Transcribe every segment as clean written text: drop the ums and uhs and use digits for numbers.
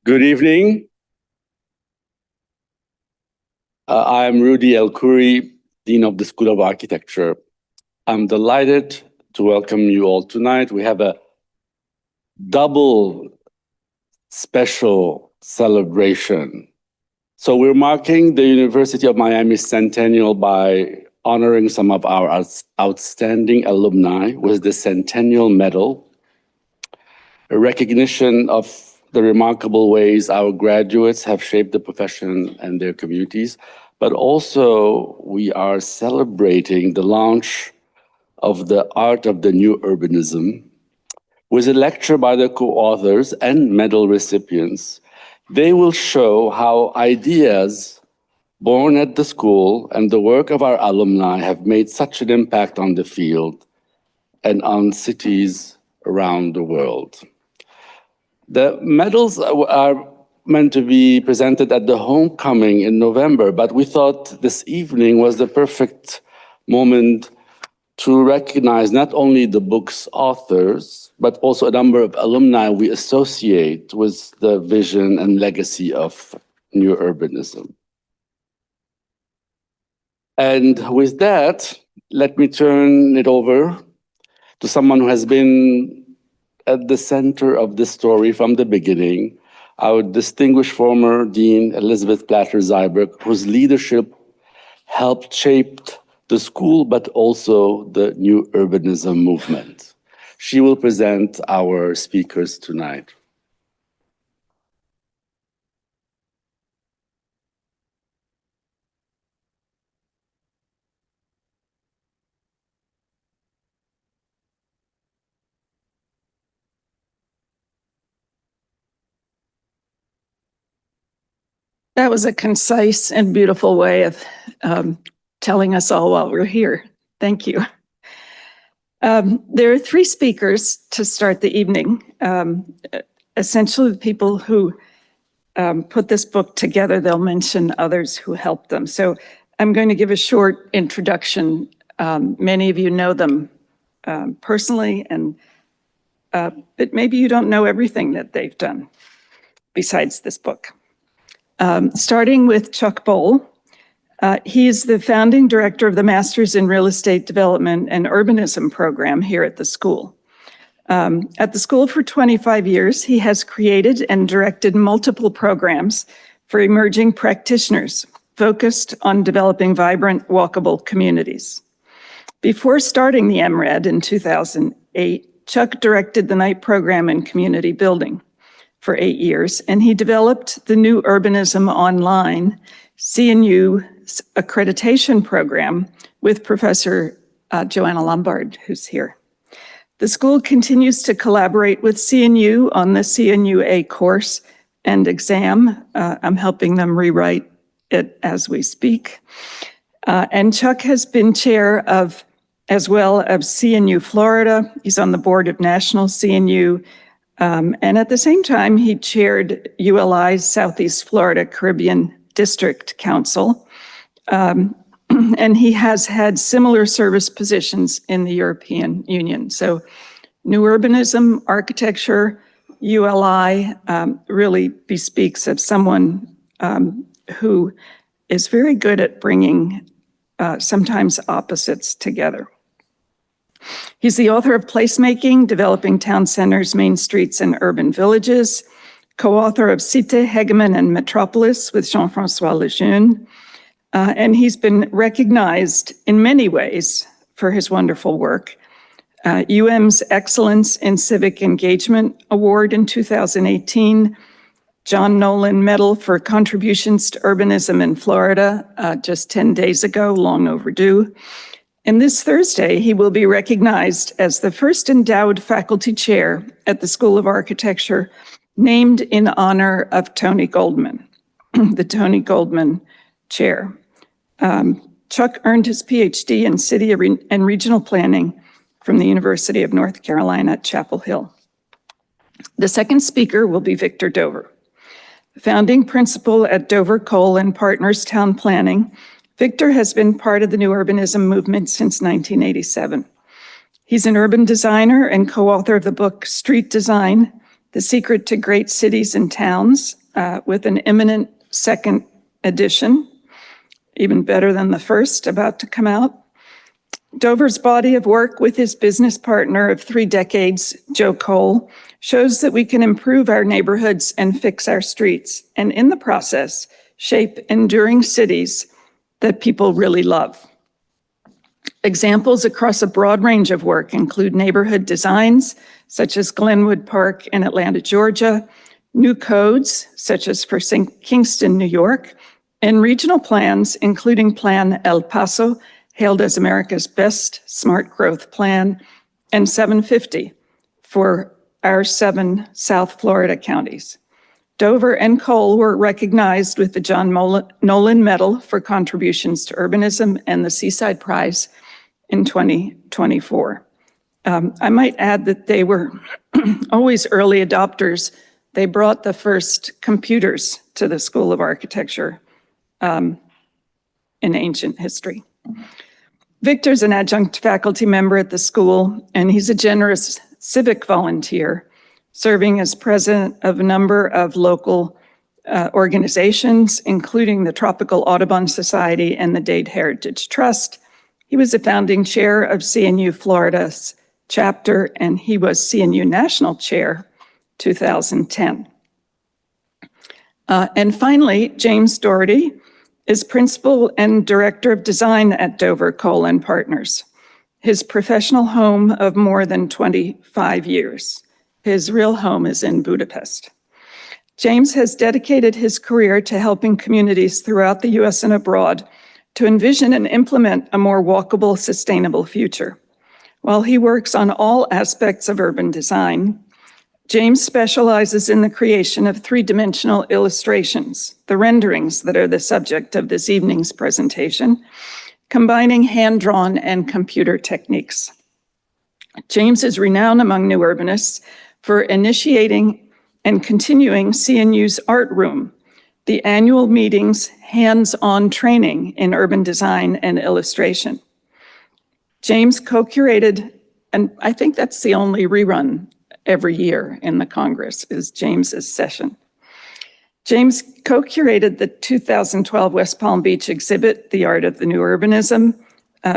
Good evening. I'm Rudy El-Khoury, Dean of the School of Architecture. I'm delighted to welcome you all tonight. We have a double special celebration. So we're marking the University of Miami's centennial by honoring some of our outstanding alumni with the Centennial Medal, a recognition of the remarkable ways our graduates have shaped the profession and their communities, but also we are celebrating the launch of the Art of the New Urbanism with a lecture by the co-authors and medal recipients. They will show how ideas born at the school and the work of our alumni have made such an impact on the field and on cities around the world. The medals are meant to be presented at the homecoming in November, but we thought this evening was the perfect moment to recognize not only the book's authors, but also a number of alumni we associate with the vision and legacy of New Urbanism. And with that, let me turn it over to someone who has been at the center of this story from the beginning, our distinguished former Dean, Elizabeth Platter-Zyberk, whose leadership helped shape the school, but also the New Urbanism movement. She will present our speakers tonight. That was a concise and beautiful way of telling us all while we're here. Thank you. There are three speakers to start the evening. Essentially, the people who put this book together, they'll mention others who helped them. So I'm going to give a short introduction. Many of you know them personally, but maybe you don't know everything that they've done besides this book. Starting with Chuck Bohl. He is the founding director of the Masters in Real Estate Development and Urbanism program here at the school. At the school for 25 years, he has created and directed multiple programs for emerging practitioners focused on developing vibrant, walkable communities. Before starting the MRED in 2008, Chuck directed the night program in community building for 8 years, and he developed the New Urbanism Online CNU accreditation program with Professor Joanna Lombard, who's here. The school continues to collaborate with CNU on the CNUA course and exam. I'm helping them rewrite it as we speak. And Chuck has been chair of, as well, of CNU Florida. He's on the board of National CNU. And at the same time, he chaired ULI's Southeast Florida Caribbean District Council. And he has had similar service positions in the European Union. So New Urbanism, architecture, ULI really bespeaks of someone who is very good at bringing sometimes opposites together. He's the author of Placemaking, Developing Town Centers, Main Streets, and Urban Villages, co-author of Cité, Hegemon, and Metropolis with Jean-François Lejeune. And he's been recognized in many ways for his wonderful work. UM's Excellence in Civic Engagement Award in 2018, John Nolan Medal for Contributions to Urbanism in Florida just 10 days ago, long overdue. And this Thursday, he will be recognized as the first endowed faculty chair at the School of Architecture, named in honor of Tony Goldman, the Tony Goldman Chair. Chuck earned his PhD in City and Regional Planning from the University of North Carolina at Chapel Hill. The second speaker will be Victor Dover. Founding principal at Dover Cole and Partners Town Planning, Victor has been part of the New Urbanism movement since 1987. He's an urban designer and co-author of the book Street Design, The Secret to Great Cities and Towns, with an imminent second edition, even better than the first, about to come out. Dover's body of work with his business partner of 3 decades, Joe Cole, shows that we can improve our neighborhoods and fix our streets, and in the process, shape enduring cities that people really love. Examples across a broad range of work include neighborhood designs, such as Glenwood Park in Atlanta, Georgia, new codes, such as for Kingston, New York, and regional plans, including Plan El Paso, hailed as America's best smart growth plan, and 750 for our 7 South Florida counties. Dover and Cole were recognized with the John Nolan Medal for contributions to urbanism and the Seaside Prize in 2024. I might add that they were always early adopters. They brought the first computers to the School of Architecture in ancient history. Victor's an adjunct faculty member at the school, and he's a generous civic volunteer, serving as president of a number of local organizations, including the Tropical Audubon Society and the Dade Heritage Trust. He was a founding chair of CNU Florida's chapter, and he was CNU National Chair 2010. And finally, James Dougherty is principal and director of design at Dover, Cole and Partners, his professional home of more than 25 years. His real home is in Budapest. James has dedicated his career to helping communities throughout the US and abroad to envision and implement a more walkable, sustainable future. While he works on all aspects of urban design, James specializes in the creation of 3-dimensional illustrations, the renderings that are the subject of this evening's presentation, combining hand-drawn and computer techniques. James is renowned among new urbanists for initiating and continuing CNU's Art Room, the annual meeting's hands-on training in urban design and illustration. James co-curated, and I think that's the only rerun every year in the Congress, is James's session. James co-curated the 2012 West Palm Beach exhibit, The Art of the New Urbanism,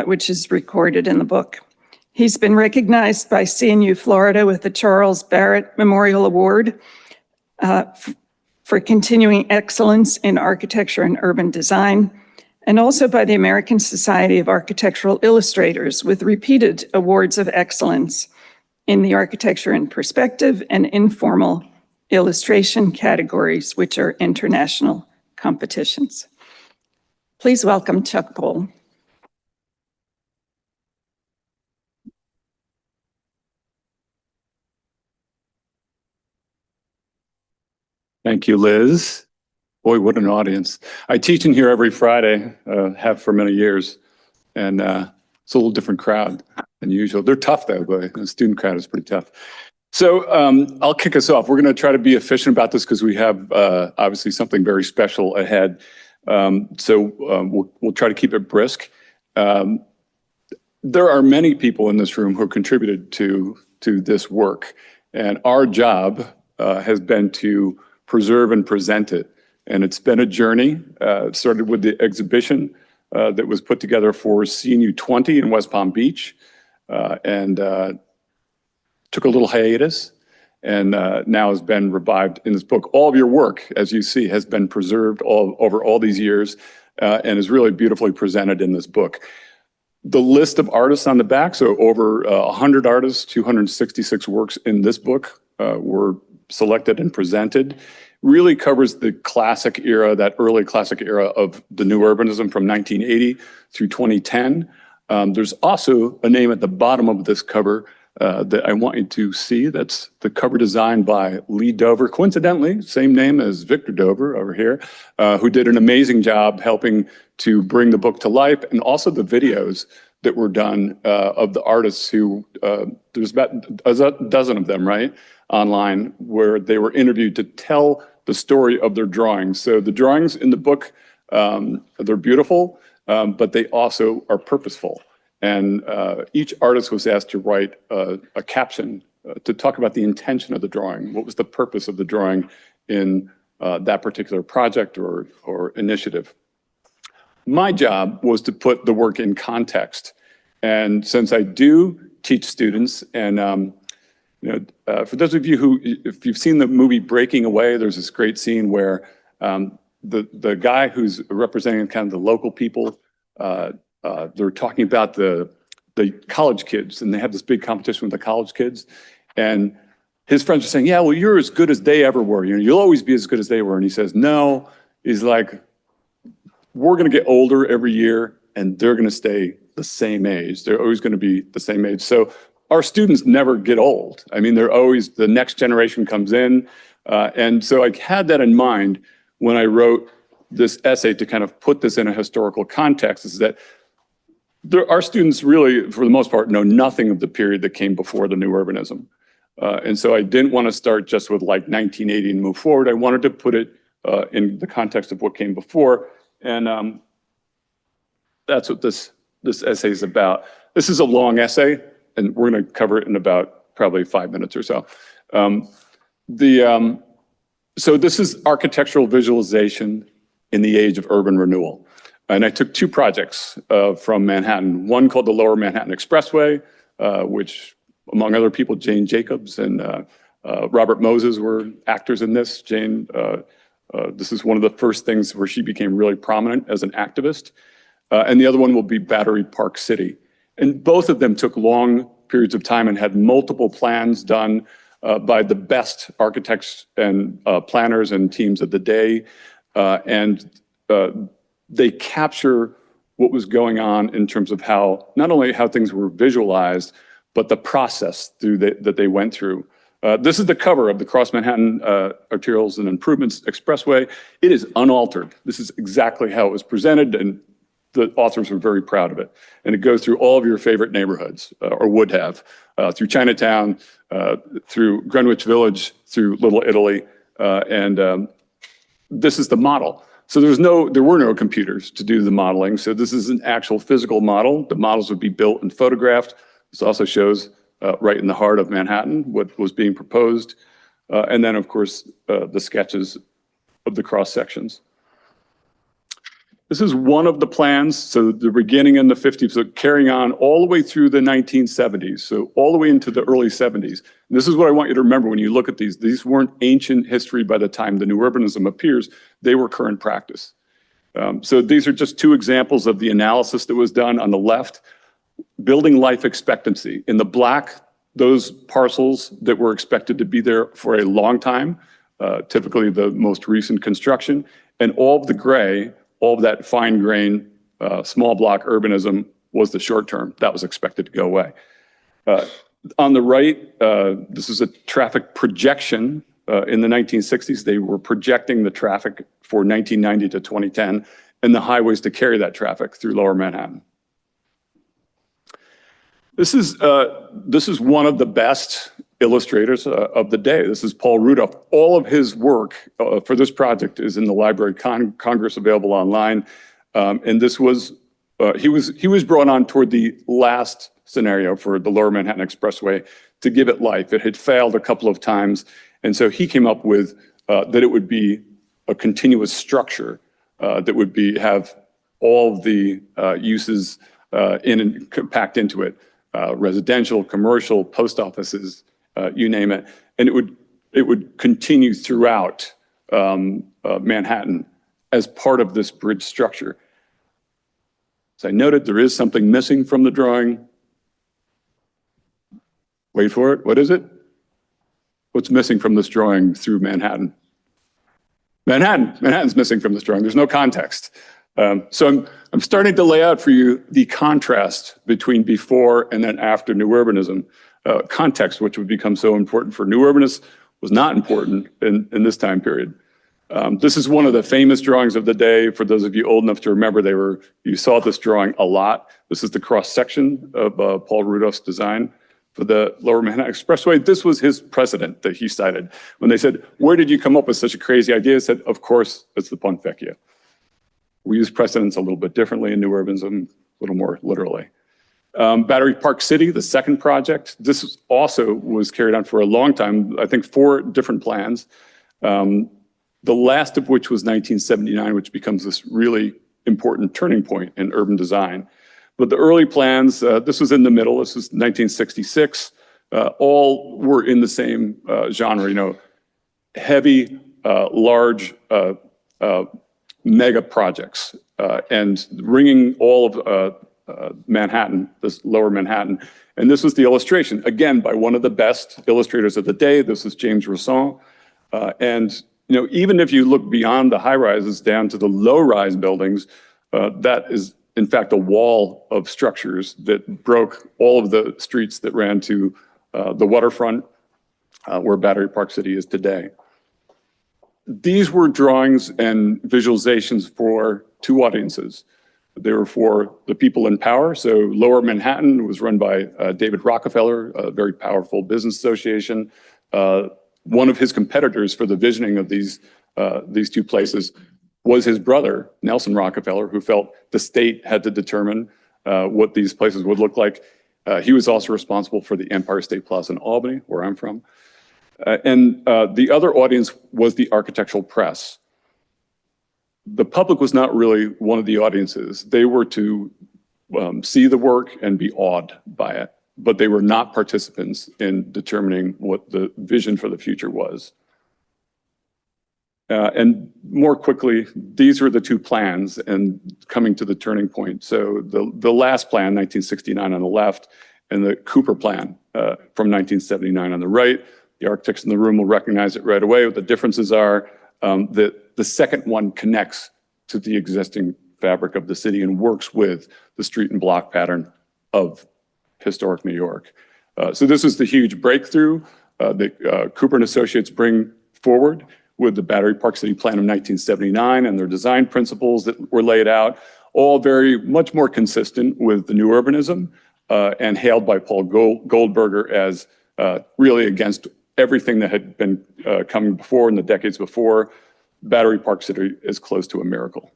which is recorded in the book. He's been recognized by CNU Florida with the Charles Barrett Memorial Award for continuing excellence in architecture and urban design, and also by the American Society of Architectural Illustrators with repeated awards of excellence in the architecture in perspective and informal illustration categories, which are international competitions. Please welcome Chuck Bohl. Thank you, Liz. Boy, what an audience. I teach in here every Friday, have for many years, and it's a little different crowd than usual. They're tough though, but the student crowd is pretty tough. So I'll kick us off. We're going to try to be efficient about this because we have obviously something very special ahead. We'll try to keep it brisk. There are many people in this room who contributed to this work, and our job has been to preserve and present it. And it's been a journey. It started with the exhibition that was put together for CNU 20 in West Palm Beach, and took a little hiatus, and now has been revived in this book. All of your work, as you see, has been preserved over all these years, and is really beautifully presented in this book. The list of artists on the back, so over 100 artists, 266 works in this book were selected and presented, really covers the classic era, that early classic era of the new urbanism from 1980 through 2010. There's also a name at the bottom of this cover that I want you to see. That's the cover design by Lee Dover, coincidentally, same name as Victor Dover over here, who did an amazing job helping to bring the book to life, and also the videos that were done of the artists who, there's about a dozen of them, right, online, where they were interviewed to tell the story of their drawings. So the drawings in the book, they're beautiful, but they also are purposeful. And each artist was asked to write a caption to talk about the intention of the drawing. What was the purpose of the drawing in that particular project or initiative? My job was to put the work in context. And since I do teach students, and for those of you if you've seen the movie Breaking Away, there's this great scene where the guy who's representing kind of the local people, they're talking about the college kids, and they have this big competition with the college kids. And his friends are saying, yeah, well, you're as good as they ever were. You'll always be as good as they were. And he says, no. He's like, we're going to get older every year, and they're going to stay the same age. They're always going to be the same age. So our students never get old. I mean, they're always, the next generation comes in. And so I had that in mind when I wrote this essay to kind of put this in a historical context, is that our students really, for the most part, know nothing of the period that came before the new urbanism. And so I didn't want to start just with like 1980 and move forward. I wanted to put it in the context of what came before. And that's what this essay is about. This is a long essay, and we're going to cover it in about probably 5 minutes or so. So this is architectural visualization in the age of urban renewal. And I took two projects from Manhattan, one called the Lower Manhattan Expressway, which among other people, Jane Jacobs and Robert Moses were actors in this. Jane, this is one of the first things where she became really prominent as an activist. And the other one will be Battery Park City. And both of them took long periods of time and had multiple plans done by the best architects and planners and teams of the day. They capture what was going on in terms of how, not only how things were visualized, but the process that they went through. This is the cover of the Cross Manhattan Arterials and Improvements Expressway. It is unaltered. This is exactly how it was presented, and the authors were very proud of it. And it goes through all of your favorite neighborhoods, or would have, through Chinatown, through Greenwich Village, through Little Italy, and this is the model. So there were no computers to do the modeling. So this is an actual physical model. The models would be built and photographed. This also shows right in the heart of Manhattan what was being proposed. And then, of course, the sketches of the cross sections. This is one of the plans. So the beginning in the 50s, so carrying on all the way through the 1970s. So all the way into the early 70s. And this is what I want you to remember when you look at these. These weren't ancient history by the time the new urbanism appears. They were current practice. So these are just two examples of the analysis that was done. On the left, building life expectancy. In the black, those parcels that were expected to be there for a long time, typically the most recent construction, and all of the gray, all of that fine grain, small block urbanism was the short term. That was expected to go away. On the right, this is a traffic projection. In the 1960s, they were projecting the traffic for 1990 to 2010 and the highways to carry that traffic through Lower Manhattan. This is one of the best illustrators of the day. This is Paul Rudolph. All of his work for this project is in the Library of Congress, available online. And this was, he was brought on toward the last scenario for the Lower Manhattan Expressway to give it life. It had failed a couple of times. And so he came up with that it would be a continuous structure that would have all of the uses in and packed into it. Residential, commercial, post offices, you name it. And it would continue throughout Manhattan as part of this bridge structure. As I noted, there is something missing from the drawing. Wait for it. What is it? What's missing from this drawing through Manhattan? Manhattan's missing from this drawing. There's no context. So I'm starting to lay out for you the contrast between before and then after new urbanism. Context, which would become so important for new urbanists, was not important in this time period. This is one of the famous drawings of the day. For those of you old enough to remember, you saw this drawing a lot. This is the cross section of Paul Rudolph's design for the Lower Manhattan Expressway. This was his precedent that he cited. When they said, where did you come up with such a crazy idea? He said, of course, it's the Ponte Vecchio. We use precedents a little bit differently in new urbanism, a little more literally. Battery Park City, the second project. This also was carried on for a long time, I think 4 different plans. The last of which was 1979, which becomes this really important turning point in urban design. But the early plans, this was in the middle, this was 1966, all were in the same genre, heavy, large, mega projects, and ringing all of Manhattan, this lower Manhattan. And this was the illustration, again, by one of the best illustrators of the day. This is James Rousseau. And even if you look beyond the high rises down to the low rise buildings, that is in fact a wall of structures that broke all of the streets that ran to the waterfront, where Battery Park City is today. These were drawings and visualizations for 2 audiences. They were for the people in power. So Lower Manhattan was run by David Rockefeller, a very powerful business association. One of his competitors for the visioning of these 2 places was his brother, Nelson Rockefeller, who felt the state had to determine what these places would look like. He was also responsible for the Empire State Plaza in Albany, where I'm from. And the other audience was the architectural press. The public was not really one of the audiences. They were to see the work and be awed by it, but they were not participants in determining what the vision for the future was. And more quickly, these were the 2 plans and coming to the turning point. So the last plan, 1969 on the left, and the Cooper plan from 1979 on the right. The architects in the room will recognize it right away. What the differences are that the second one connects to the existing fabric of the city and works with the street and block pattern of historic New York. So this is the huge breakthrough that Cooper and Associates bring forward with the Battery Park City Plan of 1979 and their design principles that were laid out, all very much more consistent with the new urbanism and hailed by Paul Goldberger as really against everything that had been coming before in the decades before. Battery Park City is close to a miracle.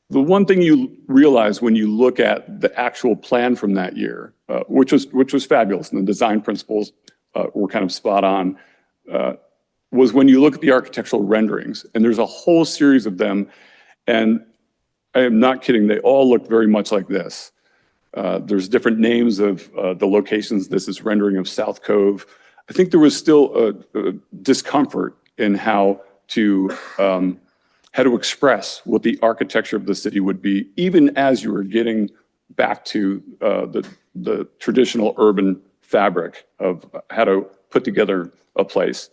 The one thing you realize when you look at the actual plan from that year, which was fabulous, and the design principles were kind of spot on, was when you look at the architectural renderings, and there's a whole series of them, and I am not kidding, they all look very much like this. There's different names of the locations. This is rendering of South Cove. I think there was still a discomfort in how to express what the architecture of the city would be, even as you were getting back to the traditional urban fabric of how to put together a place.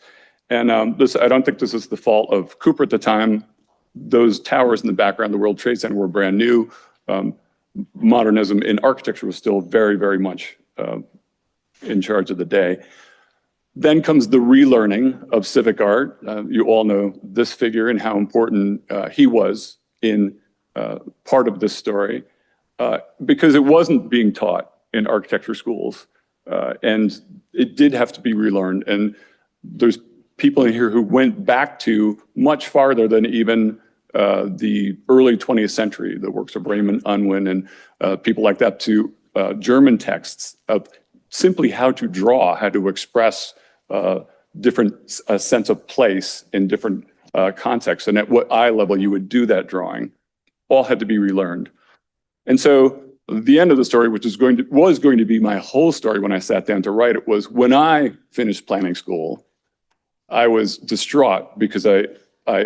And I don't think this is the fault of Cooper at the time. Those towers in the background, the World Trade Center, were brand new. Modernism in architecture was still very, very much in charge of the day. Then comes the relearning of civic art. You all know this figure and how important he was in part of this story, because it wasn't being taught in architecture schools, and it did have to be relearned. And there's people in here who went back to much farther than even the early 20th century, the works of Raymond Unwin and people like that, to German texts of simply how to draw, how to express different sense of place in different contexts, and at what eye level you would do that drawing, all had to be relearned. And so the end of the story, which was going to be my whole story when I sat down to write it, was when I finished planning school, I was distraught because I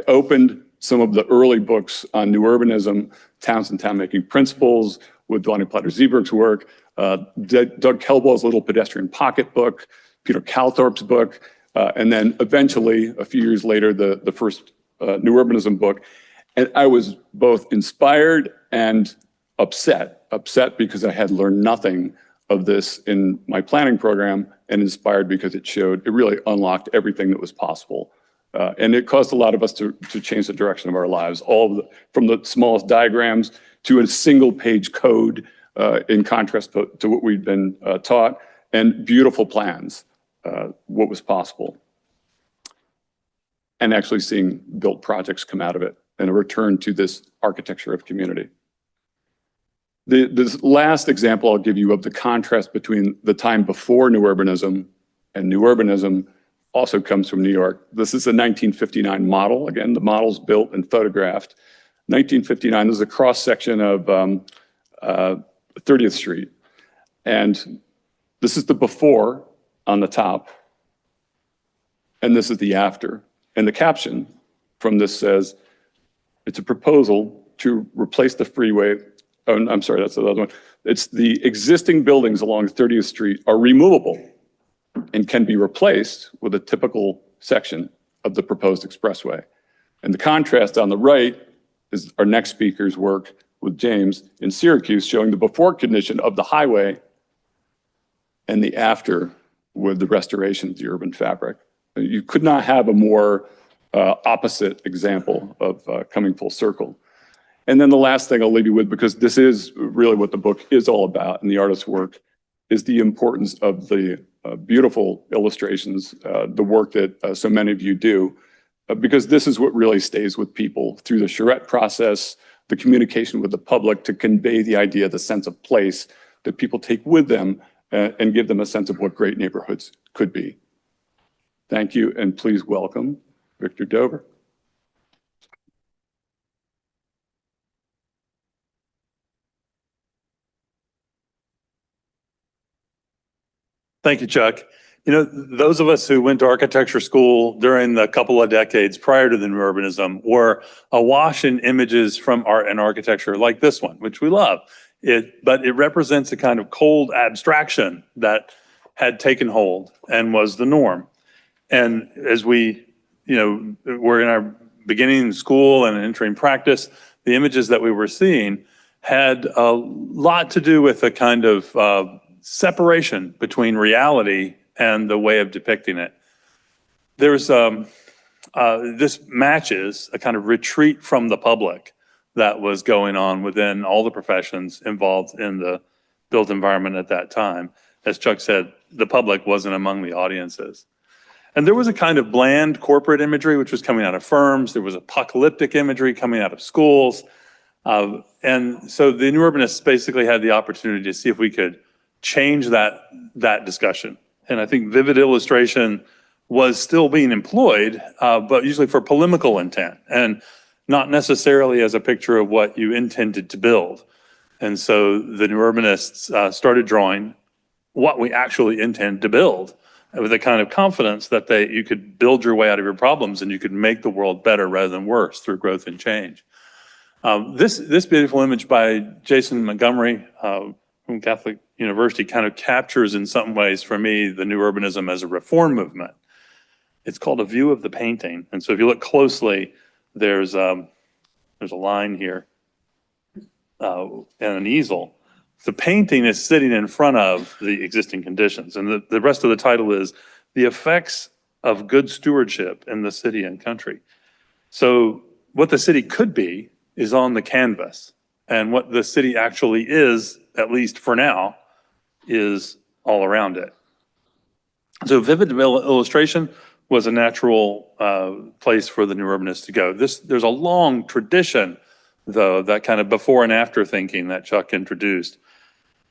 opened some of the early books on new urbanism, towns and town-making principles, with Donnie Platter-Zeeberg's work, Doug Kelball's little pedestrian pocket book, Peter Calthorpe's book, and then eventually, a few years later, the first new urbanism book. And I was both inspired and upset because I had learned nothing of this in my planning program, and inspired because it really unlocked everything that was possible. And it caused a lot of us to change the direction of our lives, from the smallest diagrams to a single page code, in contrast to what we'd been taught, and beautiful plans, what was possible. And actually seeing built projects come out of it, and a return to this architecture of community. This last example I'll give you of the contrast between the time before New Urbanism and New Urbanism also comes from New York. This is a 1959 model. Again, the model's built and photographed. 1959, this is a cross-section of 30th Street. And this is the before on the top, and this is the after. And the caption from this says, it's a proposal to replace the freeway. Oh, I'm sorry, that's the other one. It's the existing buildings along 30th Street are removable and can be replaced with a typical section of the proposed expressway. And the contrast on the right is our next speaker's work with James in Syracuse, showing the before condition of the highway and the after with the restoration of the urban fabric. You could not have a more opposite example of coming full circle. And then the last thing I'll leave you with, because this is really what the book is all about and the artist's work, is the importance of the beautiful illustrations, the work that so many of you do, because this is what really stays with people through the charrette process, the communication with the public to convey the idea, the sense of place that people take with them and give them a sense of what great neighborhoods could be. Thank you, and please welcome Victor Dover. Thank you, Chuck. You know, those of us who went to architecture school during the couple of decades prior to the New Urbanism were awash in images from art and architecture like this one, which we love. But it represents a kind of cold abstraction that had taken hold and was the norm. And as we, were in our beginning school and entering practice, the images that we were seeing had a lot to do with a kind of separation between reality and the way of depicting it. There's this matches a kind of retreat from the public that was going on within all the professions involved in the built environment at that time. As Chuck said, the public wasn't among the audiences. And there was a kind of bland corporate imagery which was coming out of firms. There was apocalyptic imagery coming out of schools. And so the New Urbanists basically had the opportunity to see if we could change that discussion. And I think vivid illustration was still being employed, but usually for polemical intent and not necessarily as a picture of what you intended to build. And so the New Urbanists started drawing what we actually intend to build with a kind of confidence that you could build your way out of your problems and you could make the world better rather than worse through growth and change. This beautiful image by Jason Montgomery from Catholic University kind of captures in some ways for me the New Urbanism as a reform movement. It's called A View of the Painting. And so if you look closely, there's a line here and an easel. The painting is sitting in front of the existing conditions. And the rest of the title is The Effects of Good Stewardship in the City and Country. So what the city could be is on the canvas. And what the city actually is, at least for now, is all around it. So vivid illustration was a natural place for the New Urbanists to go. There's a long tradition, though, that kind of before and after thinking that Chuck introduced.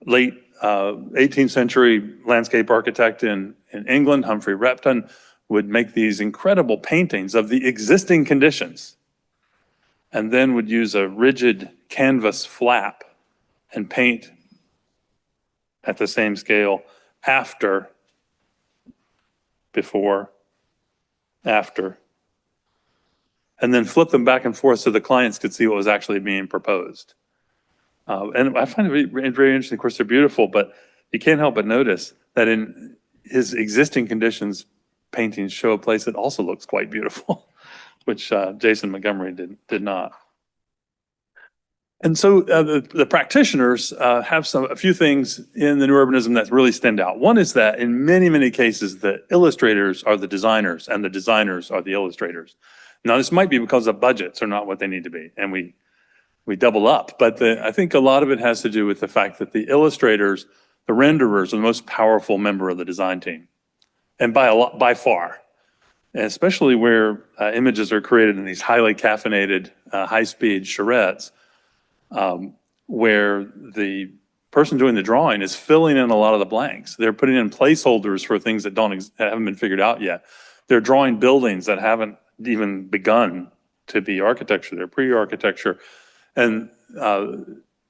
Late 18th century landscape architect in England, Humphrey Repton, would make these incredible paintings of the existing conditions and then would use a rigid canvas flap and paint at the same scale after, before, after, and then flip them back and forth so the clients could see what was actually being proposed. And I find it very interesting. Of course, they're beautiful, but you can't help but notice that in his existing conditions, paintings show a place that also looks quite beautiful, which Jason Montgomery did not. And so the practitioners have a few things in the New Urbanism that really stand out. One is that in many, many cases, the illustrators are the designers and the designers are the illustrators. Now, this might be because the budgets are not what they need to be, and we double up. But I think a lot of it has to do with the fact that the illustrators, the renderers, are the most powerful member of the design team, and by far, and especially where images are created in these highly caffeinated, high-speed charrettes. where the person doing the drawing is filling in a lot of the blanks. They're putting in placeholders for things that haven't been figured out yet. They're drawing buildings that haven't even begun to be architecture. They're pre-architecture. And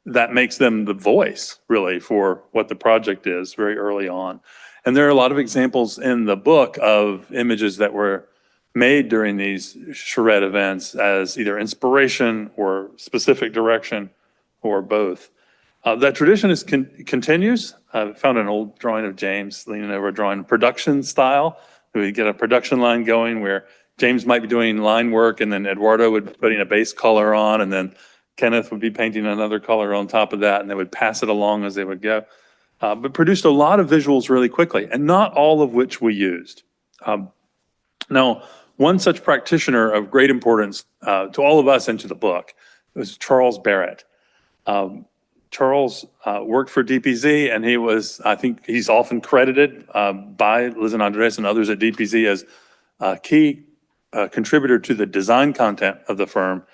that makes them the voice, really, for what the project is very early on. And there are a lot of examples in the book of images that were made during these charrette events as either inspiration or specific direction or both. That tradition continues. I found an old drawing of James leaning over a drawing production style. We get a production line going where James might be doing line work and then Eduardo would be putting a base color on and then Kenneth would be painting another color on top of that and they would pass it along as they would go. But produced a lot of visuals really quickly and not all of which we used. Now, one such practitioner of great importance to all of us and to the book was Charles Barrett. Charles worked for DPZ and he was, I think he's often credited by Liz and Andres and others at DPZ as a key contributor to the design content of the firm.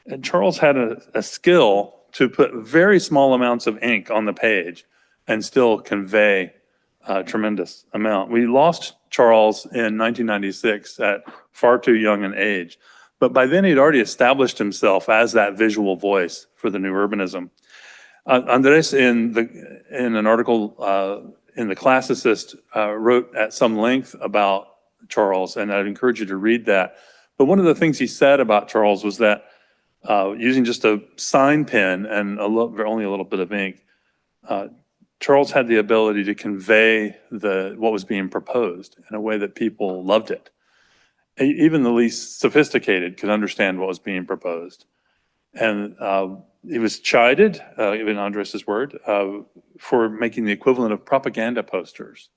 And Charles had a skill to put very small amounts of ink on the page and still convey a tremendous amount. We lost Charles in 1996 at far too young an age, but by then he'd already established himself as that visual voice for the new urbanism. Andres, in an article in the Classicist, wrote at some length about Charles, and I'd encourage you to read that. But one of the things he said about Charles was that using just a sign pen and only a little bit of ink, Charles had the ability to convey what was being proposed in a way that people loved it. Even the least sophisticated could understand what was being proposed. And he was chided, in Andres's word, for making the equivalent of propaganda posters.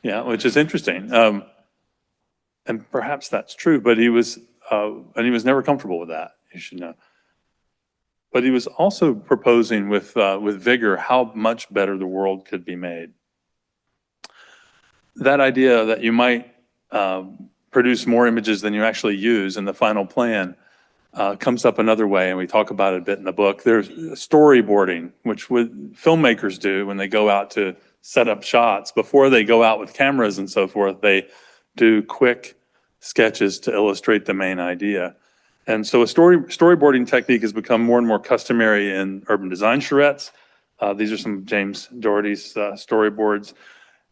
Yeah, which is interesting. And perhaps that's true, but he was never comfortable with that, you should know. But he was also proposing with vigor how much better the world could be made. That idea that you might produce more images than you actually use in the final plan comes up another way, and we talk about it a bit in the book. There's storyboarding, which filmmakers do when they go out to set up shots. Before they go out with cameras and so forth, they do quick sketches to illustrate the main idea. And so a storyboarding technique has become more and more customary in urban design charrettes. These are some of James Dougherty's storyboards.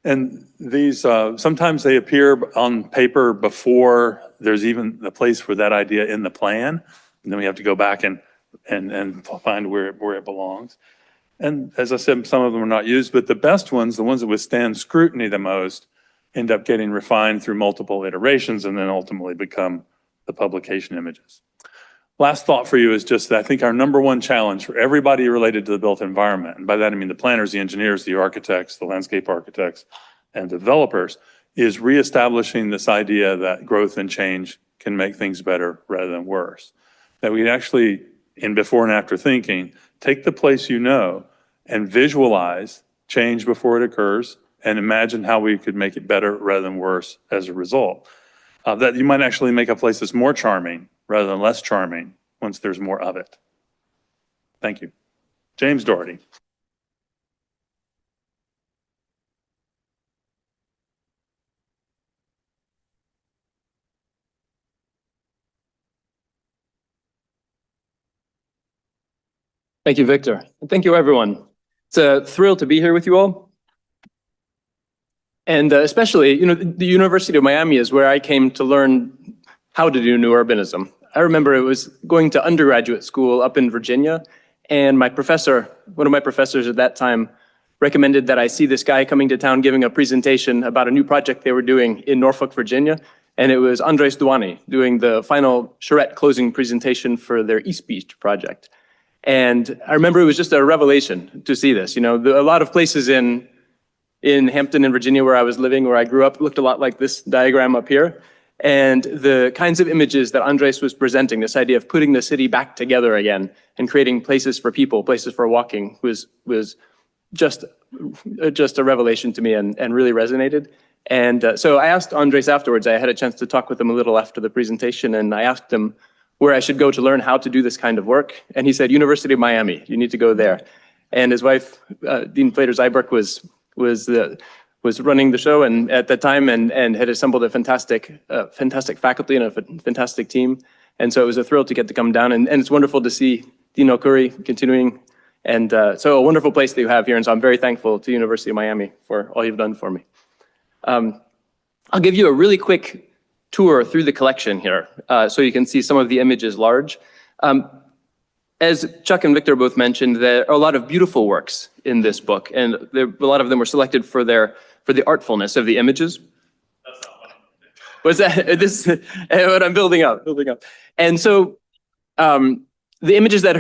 And these, sometimes they appear on paper before there's even a place for that idea in the plan. And then we have to go back and find where it belongs. And as I said, some of them are not used, but the best ones, the ones that withstand scrutiny the most, end up getting refined through multiple iterations and then ultimately become the publication images. Last thought for you is just that I think our number one challenge for everybody related to the built environment, and by that I mean the planners, the engineers, the architects, the landscape architects, and developers, is reestablishing this idea that growth and change can make things better rather than worse. That we actually, in before and after thinking, take the place you know and visualize change before it occurs and imagine how we could make it better rather than worse as a result. That you might actually make a place that's more charming rather than less charming once there's more of it. Thank you. James Dougherty. Thank you, Victor. And thank you, everyone. It's a thrill to be here with you all. And especially, the University of Miami is where I came to learn how to do new urbanism. I remember it was going to undergraduate school up in Virginia, and one of my professors at that time, recommended that I see this guy coming to town giving a presentation about a new project they were doing in Norfolk, Virginia. And it was Andres Duany doing the final charrette closing presentation for their East Beach project. And I remember it was just a revelation to see this. A lot of places in Hampton, in Virginia, where I was living, where I grew up, looked a lot like this diagram up here. And the kinds of images that Andres was presenting, this idea of putting the city back together again and creating places for people, places for walking, was just a revelation to me and really resonated. And so I asked Andres afterwards, I had a chance to talk with him a little after the presentation, and I asked him where I should go to learn how to do this kind of work. And he said, University of Miami, you need to go there. And his wife, Dean Plater-Zyberk, was running the show and at that time and had assembled a fantastic faculty and a fantastic team. And so it was a thrill to get to come down. And it's wonderful to see Dean Alkhouri continuing. And so a wonderful place that you have here. And so I'm very thankful to University of Miami for all you've done for me. I'll give you a really quick tour through the collection here so you can see some of the images large. As Chuck and Victor both mentioned, there are a lot of beautiful works in this book, and a lot of them were selected for the artfulness of the images. That's not funny. What's that? This what I'm building up. And so the images that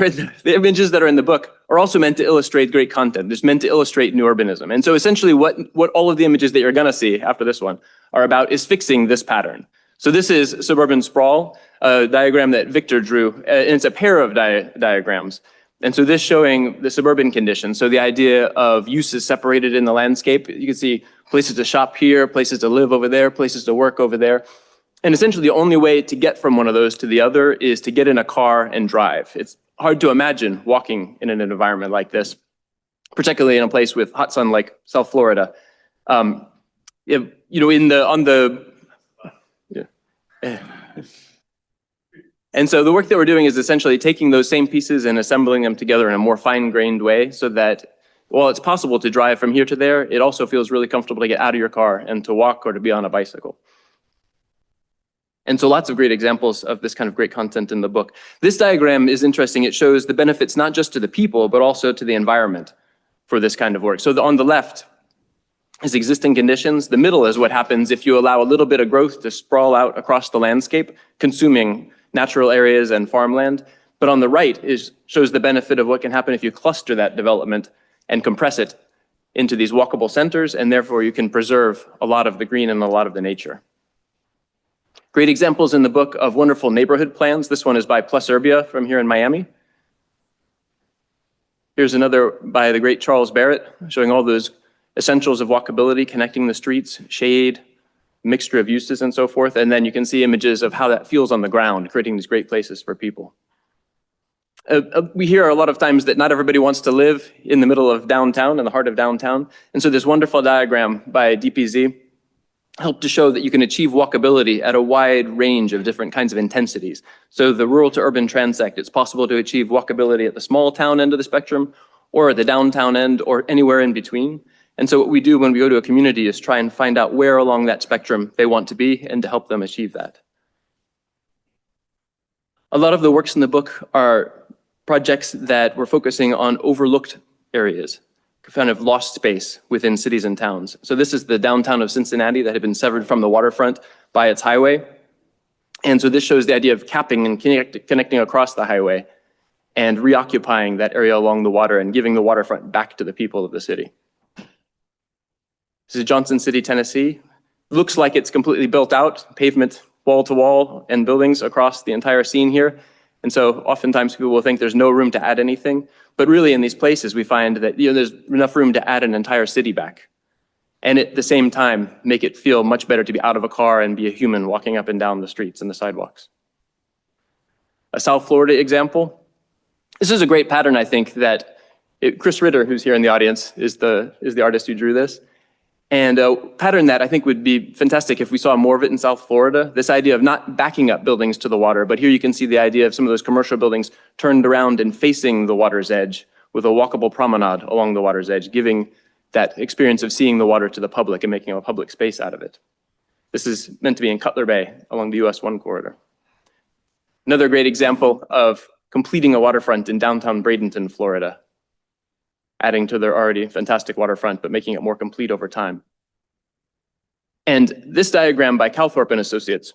are in the book are also meant to illustrate great content. It's meant to illustrate new urbanism. And so essentially what all of the images that you're gonna see after this one are about is fixing this pattern. So this is suburban sprawl, a diagram that Victor drew, and it's a pair of diagrams. And so this showing the suburban condition. So the idea of uses separated in the landscape. You can see places to shop here, places to live over there, places to work over there. And essentially the only way to get from one of those to the other is to get in a car and drive. It's hard to imagine walking in an environment like this, particularly in a place with hot sun like South Florida. And so the work that we're doing is essentially taking those same pieces and assembling them together in a more fine-grained way so that while it's possible to drive from here to there, it also feels really comfortable to get out of your car and to walk or to be on a bicycle. And so lots of great examples of this kind of great content in the book. This diagram is interesting. It shows the benefits not just to the people, but also to the environment for this kind of work. So on the left is existing conditions. The middle is what happens if you allow a little bit of growth to sprawl out across the landscape, consuming natural areas and farmland. But on the right shows the benefit of what can happen if you cluster that development and compress it into these walkable centers, and therefore you can preserve a lot of the green and a lot of the nature. Great examples in the book of wonderful neighborhood plans. This one is by Plus Urbia from here in Miami. Here's another by the great Charles Barrett, showing all those essentials of walkability, connecting the streets, shade, mixture of uses and so forth. And then you can see images of how that feels on the ground, creating these great places for people. We hear a lot of times that not everybody wants to live in the middle of downtown, in the heart of downtown. And so this wonderful diagram by DPZ helped to show that you can achieve walkability at a wide range of different kinds of intensities. So the rural to urban transect, it's possible to achieve walkability at the small town end of the spectrum, or at the downtown end, or anywhere in between. And so what we do when we go to a community is try and find out where along that spectrum they want to be and to help them achieve that. A lot of the works in the book are projects that were focusing on overlooked areas, kind of lost space within cities and towns. So this is the downtown of Cincinnati that had been severed from the waterfront by its highway. And so this shows the idea of capping and connecting across the highway and reoccupying that area along the water and giving the waterfront back to the people of the city. This is Johnson City, Tennessee. Looks like it's completely built out, pavement wall to wall and buildings across the entire scene here. And so oftentimes people will think there's no room to add anything, but really in these places we find that there's enough room to add an entire city back. And at the same time, make it feel much better to be out of a car and be a human walking up and down the streets and the sidewalks. A South Florida example. This is a great pattern, I think, that Chris Ritter, who's here in the audience, is the artist who drew this. And a pattern that I think would be fantastic if we saw more of it in South Florida, this idea of not backing up buildings to the water, but here you can see the idea of some of those commercial buildings turned around and facing the water's edge with a walkable promenade along the water's edge, giving that experience of seeing the water to the public and making a public space out of it. This is meant to be in Cutler Bay along the US 1 corridor. Another great example of completing a waterfront in downtown Bradenton, Florida, adding to their already fantastic waterfront, but making it more complete over time. And this diagram by Calthorpe and Associates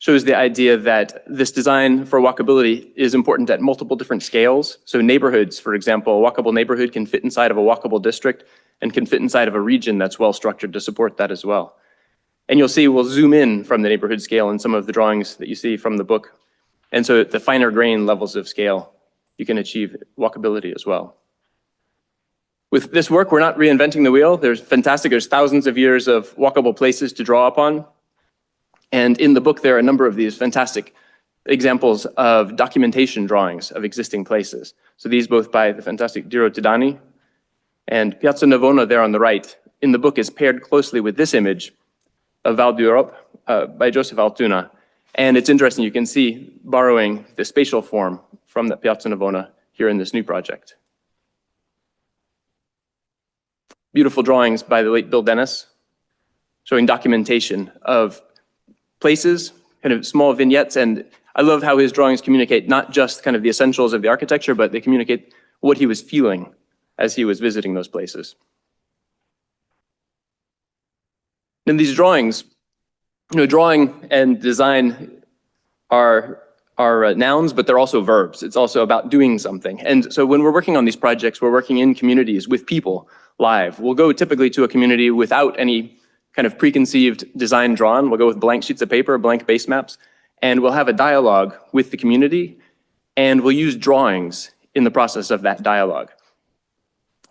shows the idea that this design for walkability is important at multiple different scales. So neighborhoods, for example, a walkable neighborhood can fit inside of a walkable district and can fit inside of a region that's well structured to support that as well. And you'll see we'll zoom in from the neighborhood scale in some of the drawings that you see from the book. And so at the finer grain levels of scale, you can achieve walkability as well. With this work, we're not reinventing the wheel. There's thousands of years of walkable places to draw upon. And in the book, there are a number of these fantastic examples of documentation drawings of existing places. So these both by the fantastic Diro Tidani, and Piazza Navona there on the right in the book is paired closely with this image of Val d'Europe by Joseph Altuna. And it's interesting, you can see borrowing the spatial form from the Piazza Navona here in this new project. Beautiful drawings by the late Bill Dennis, showing documentation of places, kind of small vignettes. And I love how his drawings communicate not just kind of the essentials of the architecture, but they communicate what he was feeling as he was visiting those places. And these drawings, drawing and design are nouns, but they're also verbs. It's also about doing something. And so when we're working on these projects, we're working in communities with people live. We'll go typically to a community without any kind of preconceived design drawn. We'll go with blank sheets of paper, blank base maps, and we'll have a dialogue with the community, and we'll use drawings in the process of that dialogue.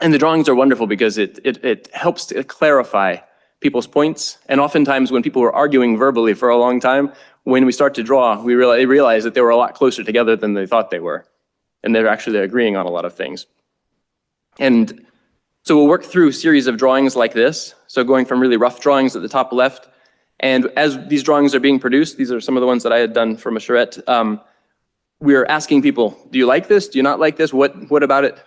And the drawings are wonderful because it helps to clarify people's points. And oftentimes when people were arguing verbally for a long time, when we start to draw, we realize that they were a lot closer together than they thought they were. And they're actually agreeing on a lot of things. And so we'll work through a series of drawings like this. So going from really rough drawings at the top left. And as these drawings are being produced, these are some of the ones that I had done for Masherette, we're asking people, do you like this? Do you not like this? What about it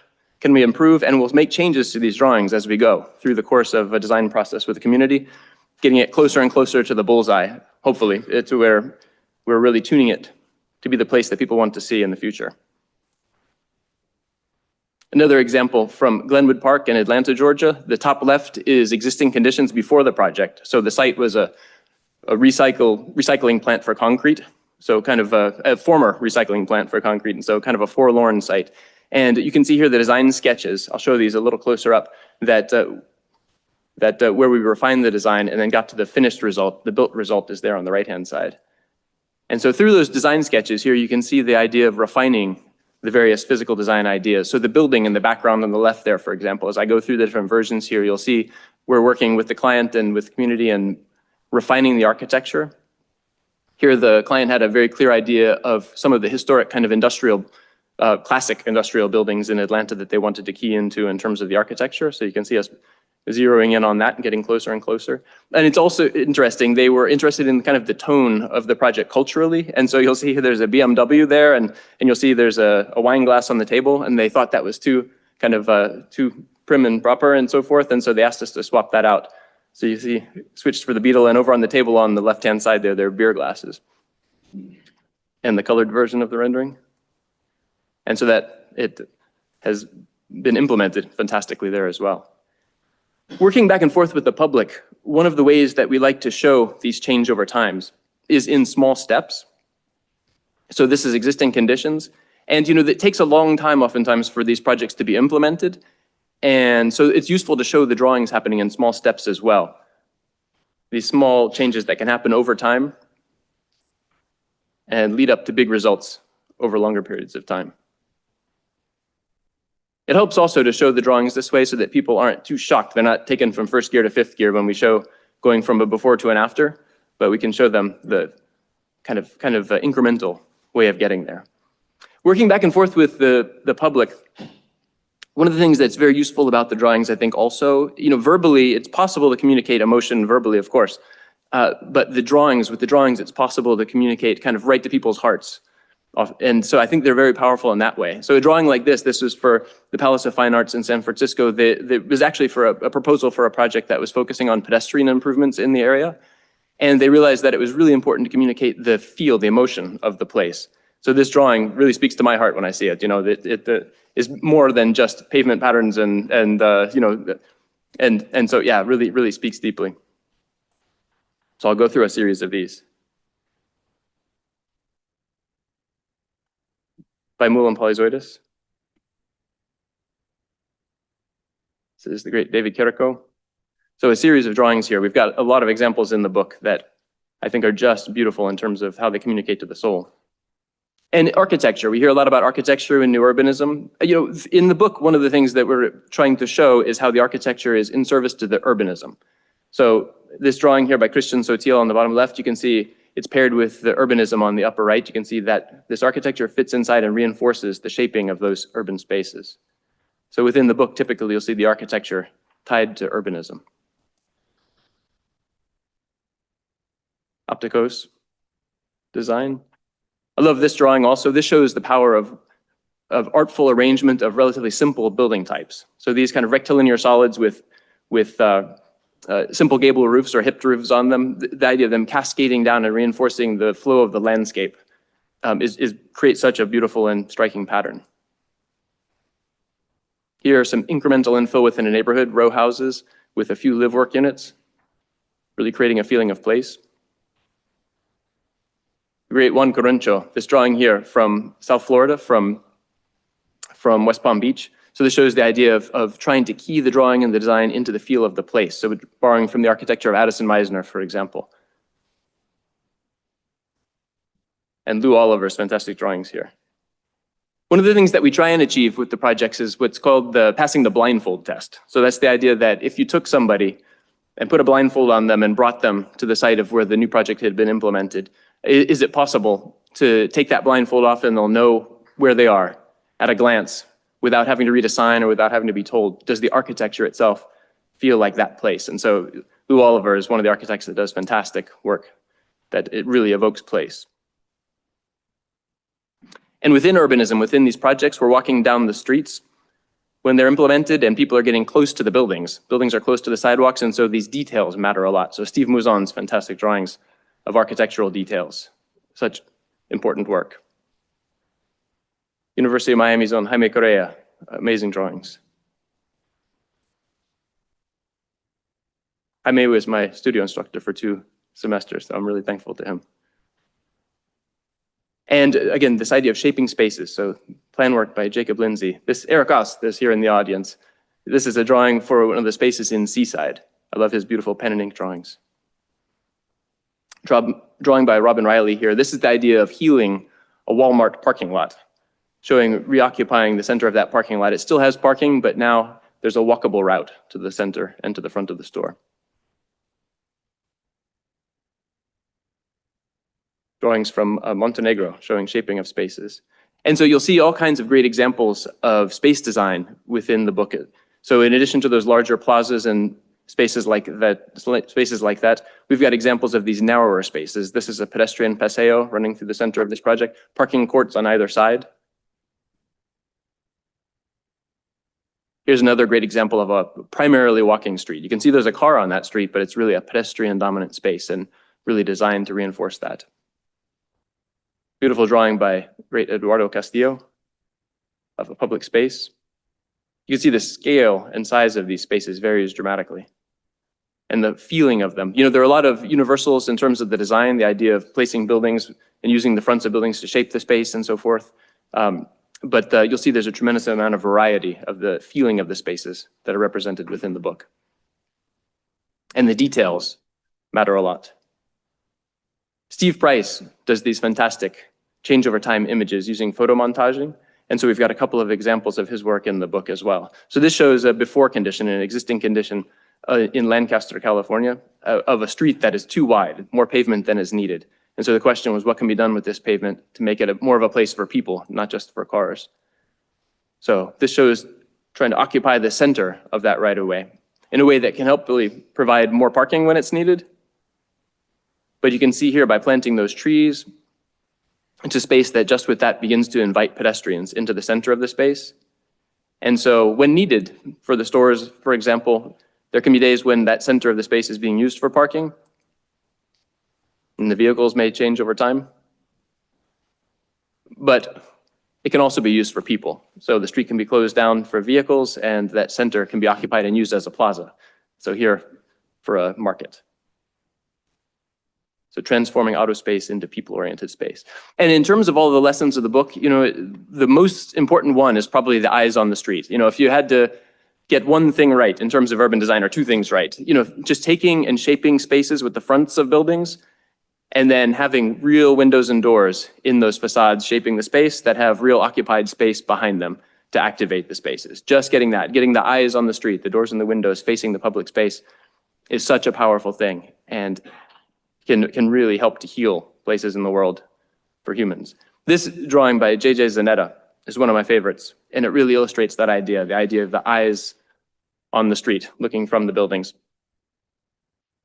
can we improve? And we'll make changes to these drawings as we go through the course of a design process with the community, getting it closer and closer to the bullseye, hopefully, to where we're really tuning it to be the place that people want to see in the future. Another example from Glenwood Park in Atlanta, Georgia. The top left is existing conditions before the project. So the site was a recycling plant for concrete. So kind of a former recycling plant for concrete, and so kind of a forlorn site. And you can see here the design sketches. I'll show these a little closer up, that where we refined the design and then got to the finished result. The built result is there on the right-hand side. And so through those design sketches here, you can see the idea of refining the various physical design ideas. So the building in the background on the left there, for example, as I go through the different versions here, you'll see we're working with the client and with the community and refining the architecture. Here, the client had a very clear idea of some of the historic kind of industrial, classic industrial buildings in Atlanta that they wanted to key into in terms of the architecture. So you can see us zeroing in on that and getting closer and closer. And it's also interesting, they were interested in kind of the tone of the project culturally. And so you'll see here there's a BMW there, and you'll see there's a wine glass on the table, and they thought that was too kind of too prim and proper and so forth. And so they asked us to swap that out. So you see, switched for the Beetle, and over on the table on the left-hand side there are beer glasses. And the colored version of the rendering. And so that it has been implemented fantastically there as well. Working back and forth with the public, one of the ways that we like to show these changeover times is in small steps. So this is existing conditions. And it takes a long time oftentimes for these projects to be implemented. And so it's useful to show the drawings happening in small steps as well. These small changes that can happen over time and lead up to big results over longer periods of time. It helps also to show the drawings this way so that people aren't too shocked. They're not taken from first gear to fifth gear when we show going from a before to an after, but we can show them the kind of incremental way of getting there. Working back and forth with the public, one of the things that's very useful about the drawings, I think also, verbally, it's possible to communicate emotion verbally, of course, but with the drawings, it's possible to communicate kind of right to people's hearts. And so I think they're very powerful in that way. So a drawing like this was for the Palace of Fine Arts in San Francisco. It was actually for a proposal for a project that was focusing on pedestrian improvements in the area. And they realized that it was really important to communicate the feel, the emotion of the place. So this drawing really speaks to my heart when I see it. It is more than just pavement patterns and so yeah, really speaks deeply. So I'll go through a series of these. By Moule and Polyzoidis. This is the great David Carrico. So a series of drawings here. We've got a lot of examples in the book that I think are just beautiful in terms of how they communicate to the soul. And architecture, we hear a lot about architecture in New Urbanism. In the book, one of the things that we're trying to show is how the architecture is in service to the urbanism. So this drawing here by Christian Sotil on the bottom left, you can see It's paired with the urbanism on the upper right. You can see that this architecture fits inside and reinforces the shaping of those urban spaces. So within the book, typically you'll see the architecture tied to urbanism. Opticos design. I love this drawing also. This shows the power of artful arrangement of relatively simple building types. So these kind of rectilinear solids with simple gable roofs or hipped roofs on them, the idea of them cascading down and reinforcing the flow of the landscape creates such a beautiful and striking pattern. Here are some incremental info within a neighborhood, row houses with a few live-work units, really creating a feeling of place. Great Juan Coruncho, this drawing here from South Florida, from West Palm Beach. So this shows the idea of trying to key the drawing and the design into the feel of the place. So borrowing from the architecture of Addison Meisner, for example. And Lou Oliver's fantastic drawings here. One of the things that we try and achieve with the projects is what's called the passing the blindfold test. So that's the idea that if you took somebody and put a blindfold on them and brought them to the site of where the new project had been implemented, is it possible to take that blindfold off and they'll know where they are at a glance without having to read a sign or without having to be told? Does the architecture itself feel like that place? And so Lou Oliver is one of the architects that does fantastic work, that it really evokes place. And within urbanism, within these projects, we're walking down the streets when they're implemented and people are getting close to the buildings. Buildings are close to the sidewalks, and so these details matter a lot. So Steve Mouzon's fantastic drawings of architectural details, such important work. University of Miami's own Jaime Correa, amazing drawings. Jaime was my studio instructor for 2 semesters, so I'm really thankful to him. And again, this idea of shaping spaces. So plan work by Jacob Lindsay. This Eric Ost is here in the audience. This is a drawing for one of the spaces in Seaside. I love his beautiful pen and ink drawings. Drawing by Robin Riley here. This is the idea of healing a Walmart parking lot, showing reoccupying the center of that parking lot. It still has parking, but now there's a walkable route to the center and to the front of the store. Drawings from Montenegro showing shaping of spaces. And so you'll see all kinds of great examples of space design within the book. So in addition to those larger plazas and spaces like that, we've got examples of these narrower spaces. This is a pedestrian paseo running through the center of this project, parking courts on either side. Here's another great example of a primarily walking street. You can see there's a car on that street, but it's really a pedestrian dominant space and really designed to reinforce that. Beautiful drawing by great Eduardo Castillo of a public space. You can see the scale and size of these spaces varies dramatically. And the feeling of them. You know, there are a lot of universals in terms of the design, the idea of placing buildings and using the fronts of buildings to shape the space and so forth. But you'll see there's a tremendous amount of variety of the feeling of the spaces that are represented within the book. And the details matter a lot. Steve Price does these fantastic change over time images using photo montaging. And so we've got a couple of examples of his work in the book as well. So this shows a before condition, an existing condition in Lancaster, California, of a street that is too wide, more pavement than is needed. And so the question was, what can be done with this pavement to make it more of a place for people, not just for cars? So this shows trying to occupy the center of that right of way in a way that can help really provide more parking when it's needed. But you can see here by planting those trees, it's a space that just with that begins to invite pedestrians into the center of the space. And so when needed for the stores, for example, there can be days when that center of the space is being used for parking, and the vehicles may change over time. But it can also be used for people. So the street can be closed down for vehicles and that center can be occupied and used as a plaza. So here for a market. So transforming auto space into people-oriented space. And in terms of all the lessons of the book, you know, the most important one is probably the eyes on the street. You know, if you had to get one thing right in terms of urban design or 2 things right, you know, just taking and shaping spaces with the fronts of buildings and then having real windows and doors in those facades shaping the space that have real occupied space behind them to activate the spaces. Just getting that, getting the eyes on the street, the doors and the windows facing the public space is such a powerful thing. And can really help to heal places in the world for humans. This drawing by J.J. Zanetta is one of my favorites, and it really illustrates that idea, the idea of the eyes on the street looking from the buildings.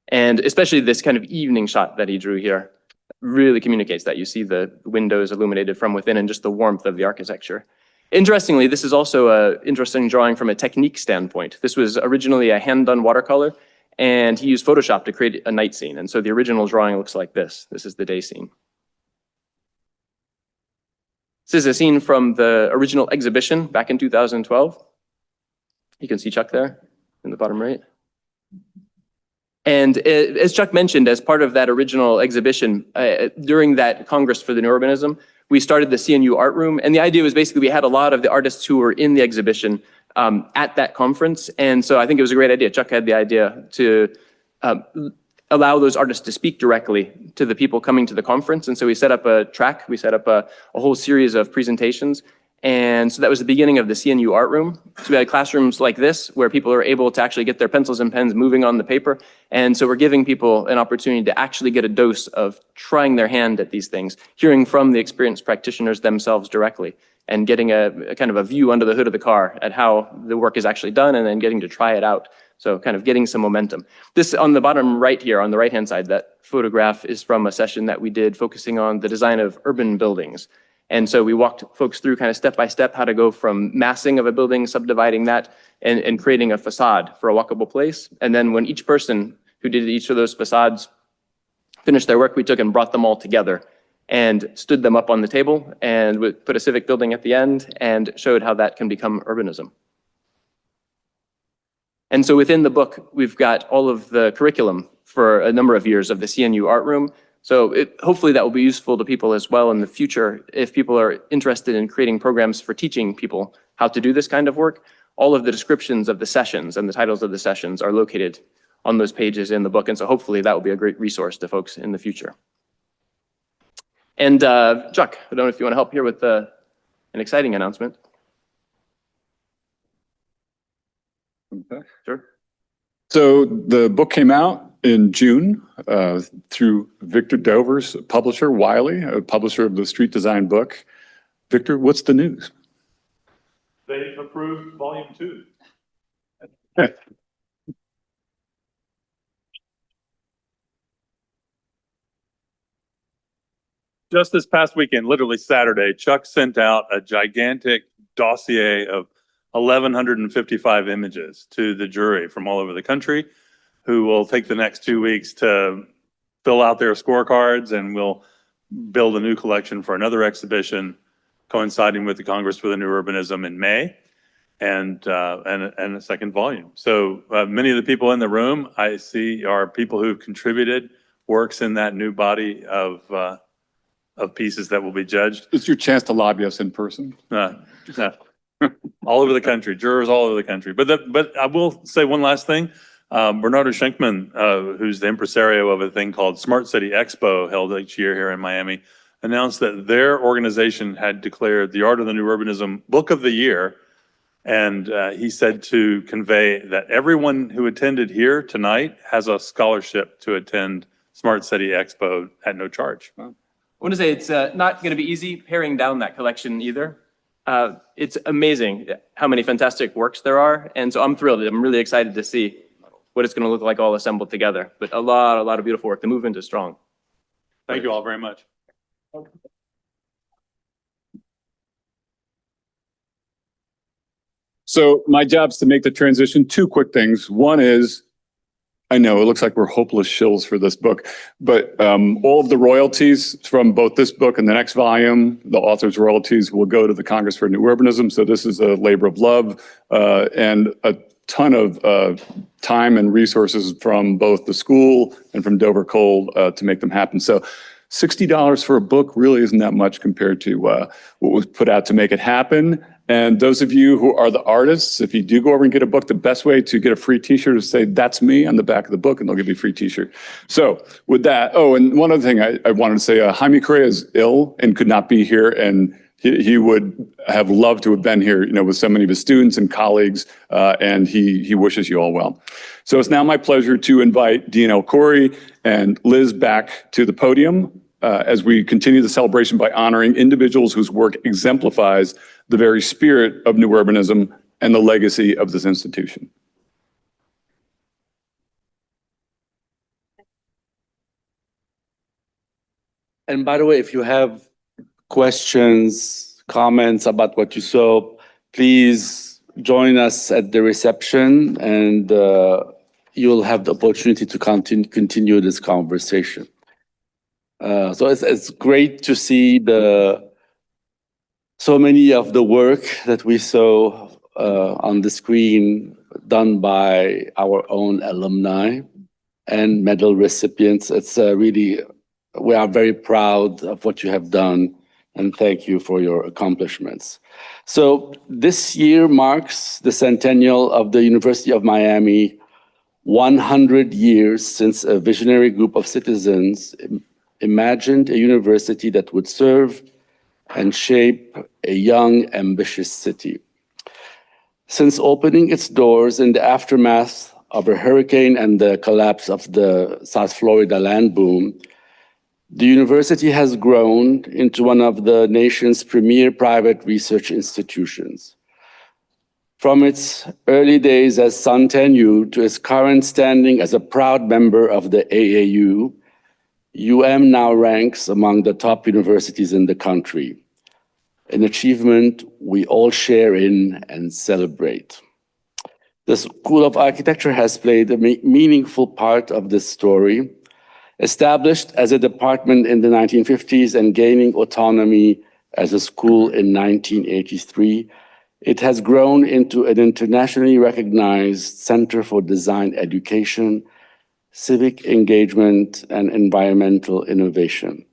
And especially this kind of evening shot that he drew here really communicates that. You see the windows illuminated from within and just the warmth of the architecture. Interestingly, this is also an interesting drawing from a technique standpoint. This was originally a hand-done watercolor, and he used Photoshop to create a night scene. And so the original drawing looks like this. This is the day scene. This is a scene from the original exhibition back in 2012. You can see Chuck there in the bottom right. And as Chuck mentioned, as part of that original exhibition, during that Congress for the New Urbanism, we started the CNU Art Room. And the idea was basically we had a lot of the artists who were in the exhibition at that conference. And so I think it was a great idea. Chuck had the idea to allow those artists to speak directly to the people coming to the conference. And so we set up a track, we set up a whole series of presentations. And so that was the beginning of the CNU Art Room. So we had classrooms like this where people are able to actually get their pencils and pens moving on the paper. And so we're giving people an opportunity to actually get a dose of trying their hand at these things, hearing from the experienced practitioners themselves directly, and getting a kind of a view under the hood of the car at how the work is actually done, and then getting to try it out. So kind of getting some momentum. This on the bottom right here, on the right-hand side, that photograph is from a session that we did focusing on the design of urban buildings. And so we walked folks through kind of step by step how to go from massing of a building, subdividing that, and creating a facade for a walkable place. And then when each person who did each of those facades finished their work, we took and brought them all together and stood them up on the table and put a civic building at the end and showed how that can become urbanism. And so within the book, we've got all of the curriculum for a number of years of the CNU Art Room. So hopefully that will be useful to people as well in the future. If people are interested in creating programs for teaching people how to do this kind of work, all of the descriptions of the sessions and the titles of the sessions are located on those pages in the book. And so hopefully that will be a great resource to folks in the future. And Chuck, I don't know if you want to help here with an exciting announcement. Okay. Sure. So the book came out in June through Victor Dover's publisher, Wiley, a publisher of the Street Design book. Victor, what's the news? They've approved volume 2. Just this past weekend, literally Saturday, Chuck sent out a gigantic dossier of 1,155 images to the jury from all over the country, who will take the next 2 weeks to fill out their scorecards, and we'll build a new collection for another exhibition coinciding with the Congress for the New Urbanism in May, and a second volume. So many of the people in the room I see are people who've contributed works in that new body of pieces that will be judged. It's your chance to lobby us in person. All over the country, jurors all over the country. But I will say one last thing. Bernardo Schenkman, who's the impresario of a thing called Smart City Expo held each year here in Miami, announced that their organization had declared the Art of the New Urbanism Book of the Year. And he said to convey that everyone who attended here tonight has a scholarship to attend Smart City Expo at no charge. I want to say it's not going to be easy paring down that collection either. It's amazing how many fantastic works there are. And so I'm thrilled. I'm really excited to see what it's going to look like all assembled together. But a lot of beautiful work. The movement is strong. Thank you all very much. So my job's to make the transition. 2 quick things. One is, I know it looks like we're hopeless shills for this book, but all of the royalties from both this book and the next volume, the author's royalties, will go to the Congress for New Urbanism. So this is a labor of love and a ton of time and resources from both the school and from Dover Cole to make them happen. So $60 for a book really isn't that much compared to what was put out to make it happen. And those of you who are the artists, if you do go over and get a book, the best way to get a free t-shirt is say, "That's me" on the back of the book, and they'll give you a free t-shirt. So with that, oh, and one other thing I wanted to say, Jaime Correa is ill and could not be here, and he would have loved to have been here, with so many of his students and colleagues, and he wishes you all well. So it's now my pleasure to invite Dean Alkhouri and Liz back to the podium as we continue the celebration by honoring individuals whose work exemplifies the very spirit of New Urbanism and the legacy of this institution. And by the way, if you have questions, comments about what you saw, please join us at the reception, and you'll have the opportunity to continue this conversation. So it's great to see so many of the work that we saw on the screen done by our own alumni and medal recipients. It's we are very proud of what you have done, and thank you for your accomplishments. So this year marks the centennial of the University of Miami, 100 years since a visionary group of citizens imagined a university that would serve and shape a young, ambitious city. Since opening its doors in the aftermath of a hurricane and the collapse of the South Florida land boom, the university has grown into one of the nation's premier private research institutions. From its early days as Centennial to its current standing as a proud member of the AAU, now ranks among the top universities in the country, an achievement we all share in and celebrate. The School of Architecture has played a meaningful part of this story. Established as a department in the 1950s and gaining autonomy as a school in 1983, it has grown into an internationally recognized center for design education, civic engagement, and environmental innovation.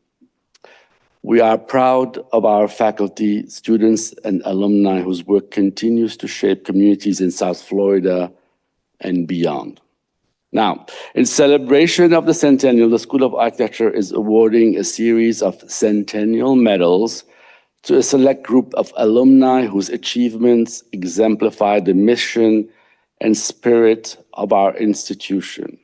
We are proud of our faculty, students, and alumni whose work continues to shape communities in South Florida and beyond. Now, in celebration of the centennial, the School of Architecture is awarding a series of Centennial Medals to a select group of alumni whose achievements exemplify the mission and spirit of our institution.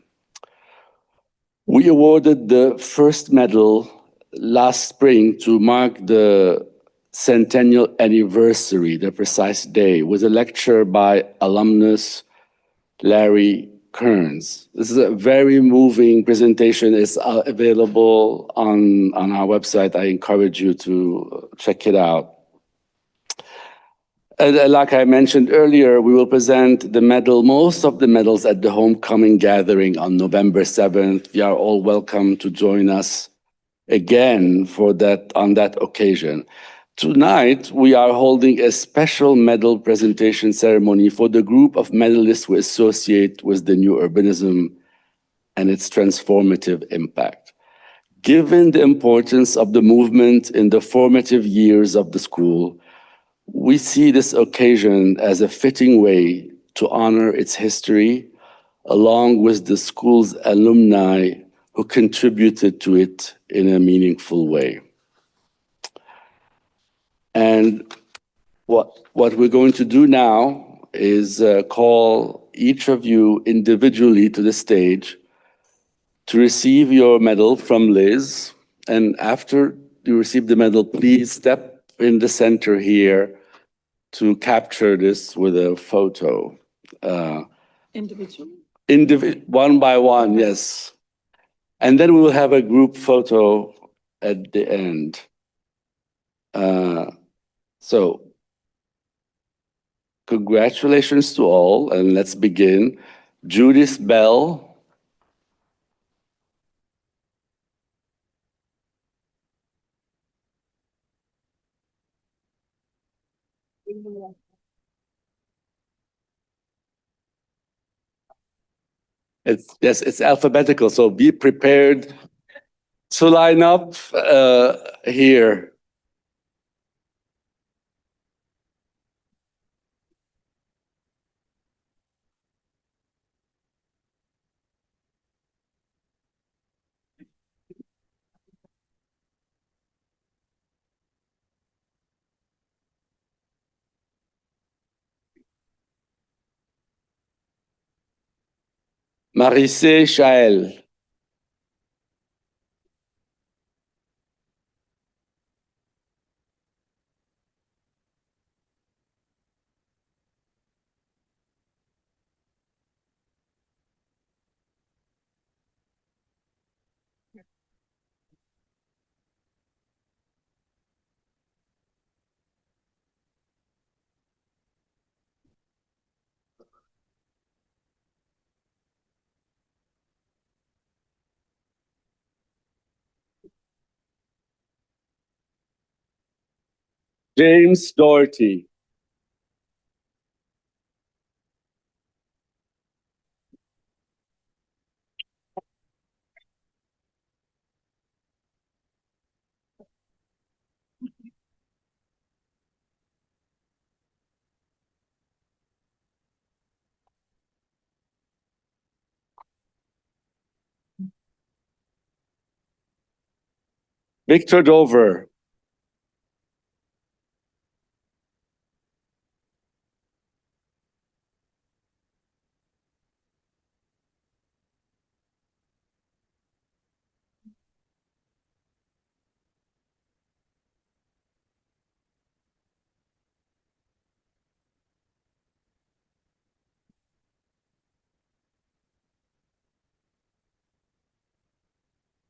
We awarded the first medal last spring to mark the centennial anniversary, the precise day, with a lecture by alumnus Larry Kearns. This is a very moving presentation. It's available on our website. I encourage you to check it out. And like I mentioned earlier, we will present most of the medals at the homecoming gathering on November 7th. You are all welcome to join us again on that occasion. Tonight, we are holding a special medal presentation ceremony for the group of medalists we associate with the new urbanism and its transformative impact. Given the importance of the movement in the formative years of the school, we see this occasion as a fitting way to honor its history, along with the school's alumni who contributed to it in a meaningful way. And what we're going to do now is call each of you individually to the stage to receive your medal from Liz. And after you receive the medal, please step in the center here to capture this with a photo. Individually? One by one, yes. And then we will have a group photo at the end. So, congratulations to all, and let's begin. Judith Bell. It's alphabetical, so be prepared to line up here. Marissé Chael. James Dougherty. Victor Dover.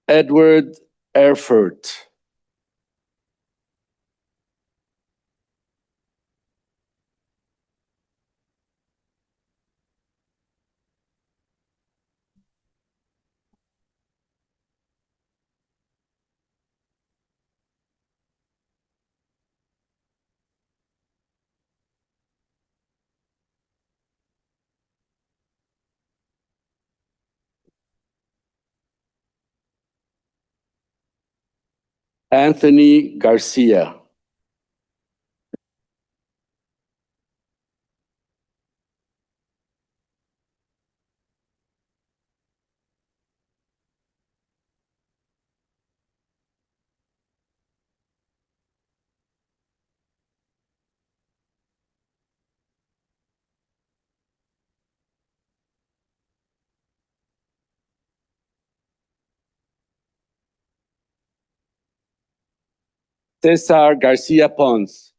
Edward Erfurt. Anthony Garcia. Cesar Garcia Pons.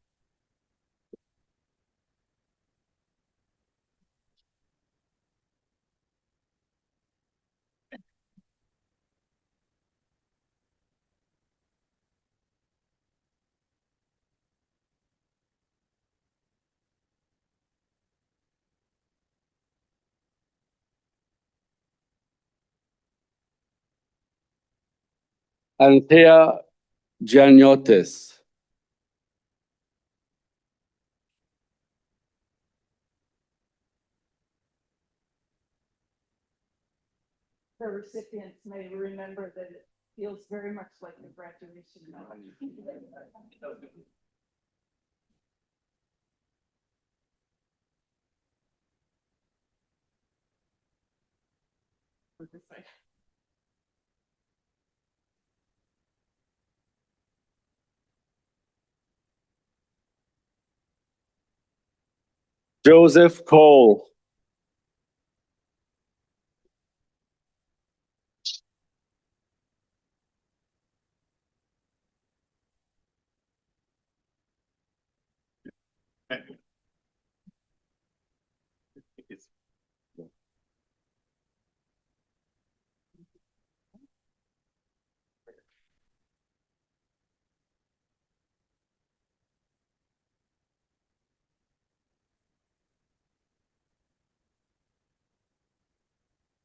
Anthea Giannotes. The recipients may remember that it feels very much like a graduation now. Joseph Cole.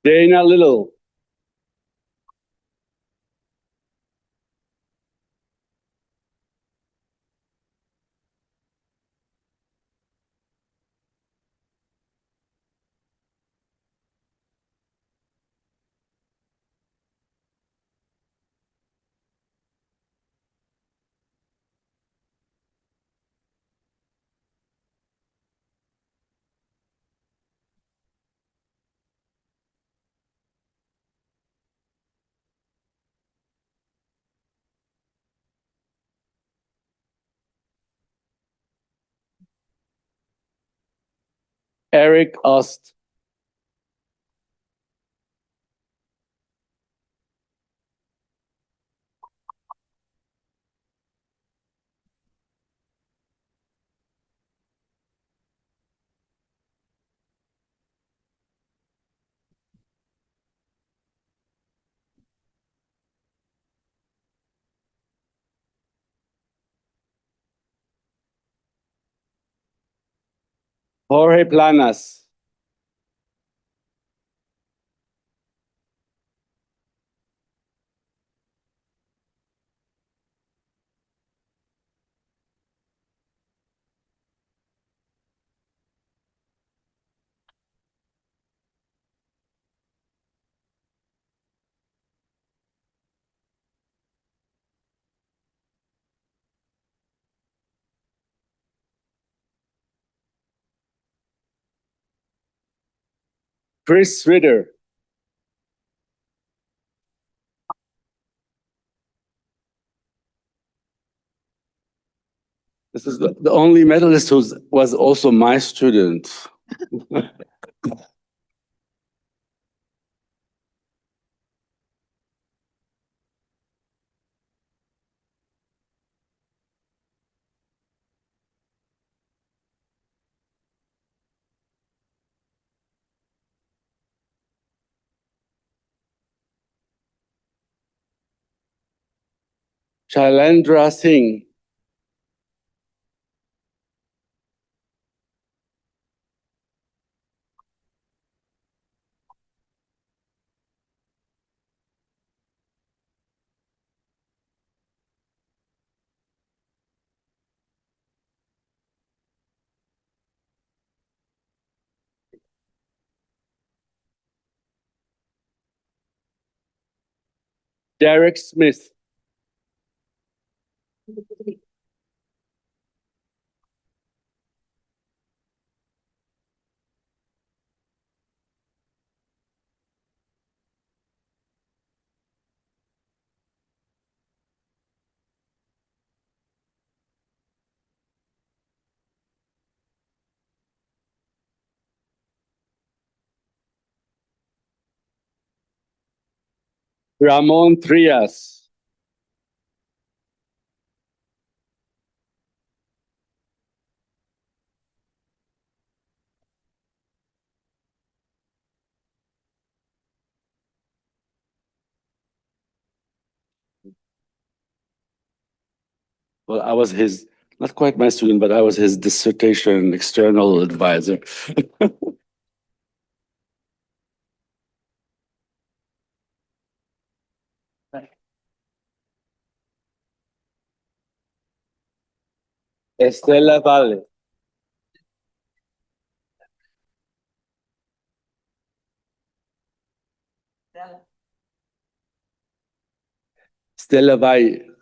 Dana Little. Eric Ost. Jorge Planas. Chris Ritter. This is the only medalist who was also my student. Shailendra Singh. Derek Smith. Ramon Trias. Well, I was his, not quite my student, but I was his dissertation external advisor. Estela Valle. Stella Valle.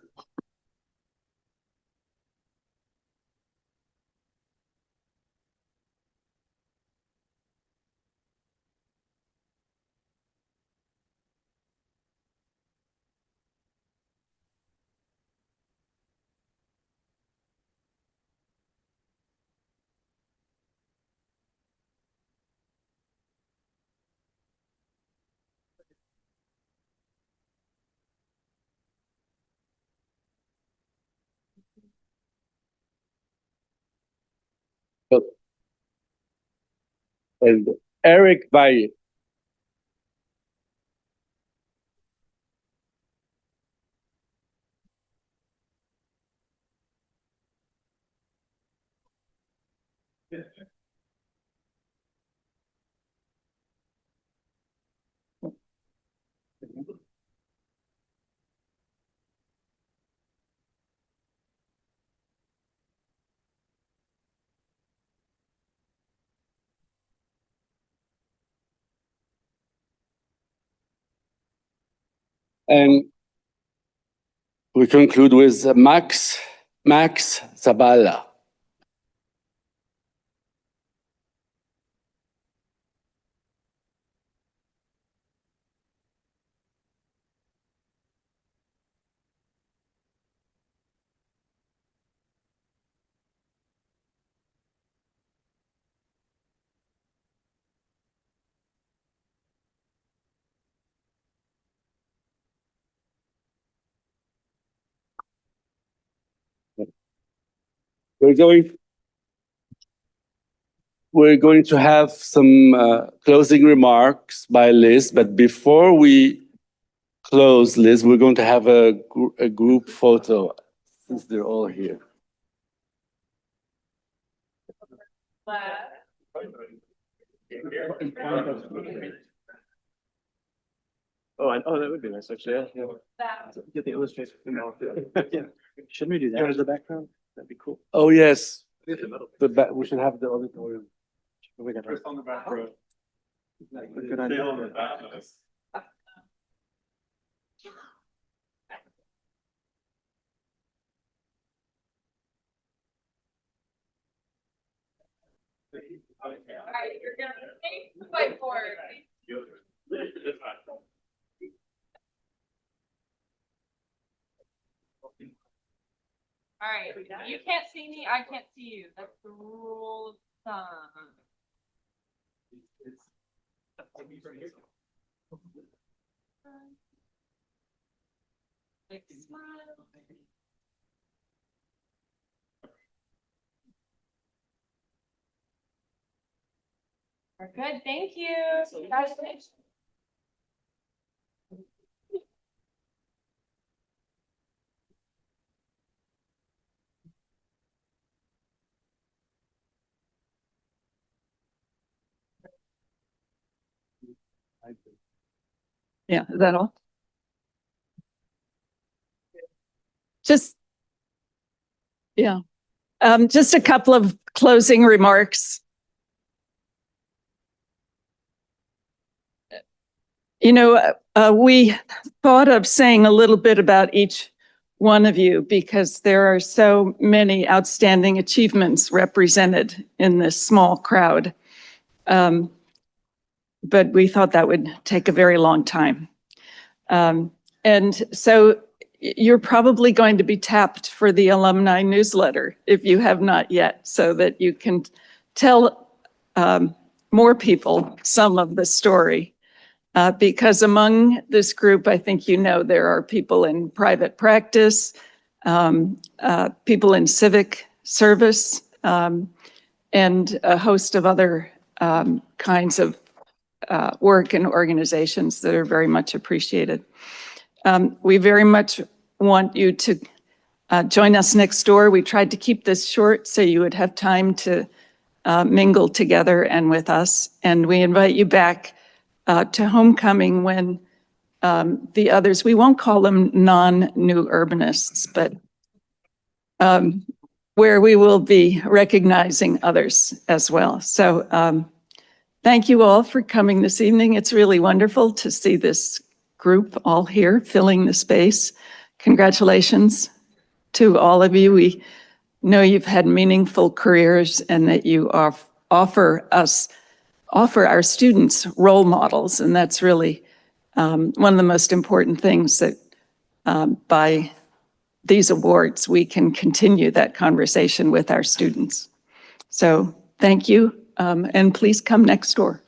And Eric Valle. And we conclude with Max Zabala. We're going to have some closing remarks by Liz, but before we close, Liz, we're going to have a group photo since they're all here. Oh, that would be nice, actually, yeah. Get the illustration. Yeah. Shouldn't we do that as the background? That'd be cool. Oh, yes. We should have the auditorium. On the back row. Good idea. All right, you're gonna take the whiteboard. All right, you can't see me, I can't see you. That's the rule of thumb. Big smile. We're good, thank you. Congratulations. Yeah, is that all? Just, yeah, just a couple of closing remarks. You know, we thought of saying a little bit about each one of you because there are so many outstanding achievements represented in this small crowd. But we thought that would take a very long time. And so you're probably going to be tapped for the alumni newsletter if you have not yet, so that you can tell more people some of the story. Because among this group, I think you know, there are people in private practice, people in civic service, and a host of other kinds of work and organizations that are very much appreciated. We very much want you to join us next door. We tried to keep this short so you would have time to mingle together and with us. And we invite you back to homecoming when the others, we won't call them non-new urbanists, but where we will be recognizing others as well. So thank you all for coming this evening. It's really wonderful to see this group all here filling the space. Congratulations to all of you. We know you've had meaningful careers and that you offer our students role models. And that's really one of the most important things, that by these awards, we can continue that conversation with our students. So thank you. And please come next door.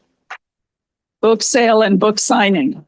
Book sale and book signing.